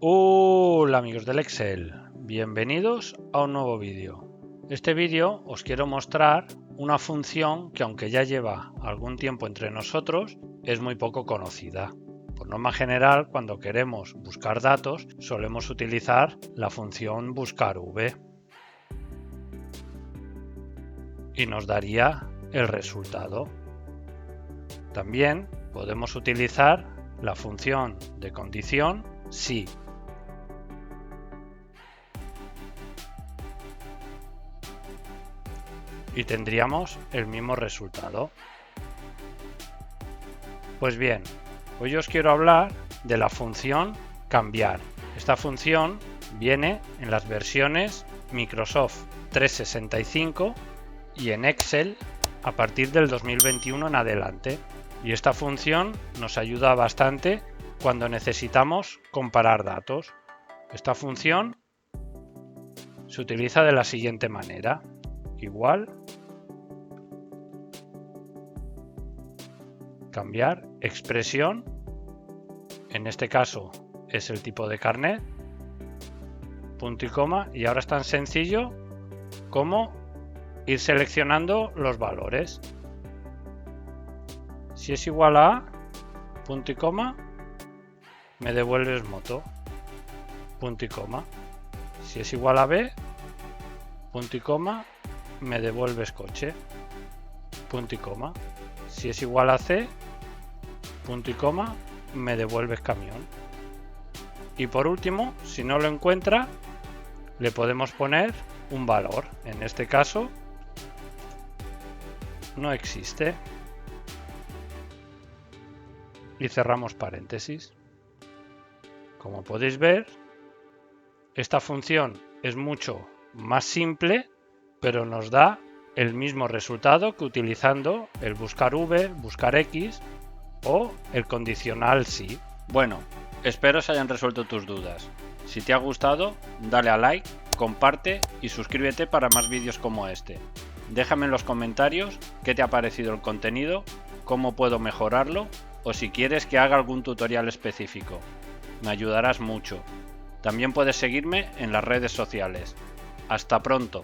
Hola amigos del Excel, bienvenidos a un nuevo vídeo. Este vídeo os quiero mostrar una función que, aunque ya lleva algún tiempo entre nosotros, es muy poco conocida. Por norma general, cuando queremos buscar datos, solemos utilizar la función buscarv y nos daría el resultado. También podemos utilizar la función de condición si. Y tendríamos el mismo resultado. Pues bien, hoy os quiero hablar de la función cambiar. Esta función viene en las versiones Microsoft 365 y en Excel a partir del 2021 en adelante. Y esta función nos ayuda bastante cuando necesitamos comparar datos. Esta función se utiliza de la siguiente manera. Igual, cambiar expresión, en este caso es el tipo de carnet, punto y coma, y ahora es tan sencillo como ir seleccionando los valores. Si es igual a punto y coma, me devuelves moto, punto y coma. Si es igual a B, punto y coma, me devuelves coche, punto y coma. Si es igual a C, punto y coma, me devuelves camión. Y por último, si no lo encuentra, le podemos poner un valor. En este caso, no existe. Y cerramos paréntesis. Como podéis ver, esta función es mucho más simple, pero nos da el mismo resultado que utilizando el buscarv, buscarx o el condicional si. Bueno, espero se hayan resuelto tus dudas. Si te ha gustado, dale a like, comparte y suscríbete para más vídeos como este. Déjame en los comentarios qué te ha parecido el contenido, cómo puedo mejorarlo o si quieres que haga algún tutorial específico. Me ayudarás mucho. También puedes seguirme en las redes sociales. Hasta pronto.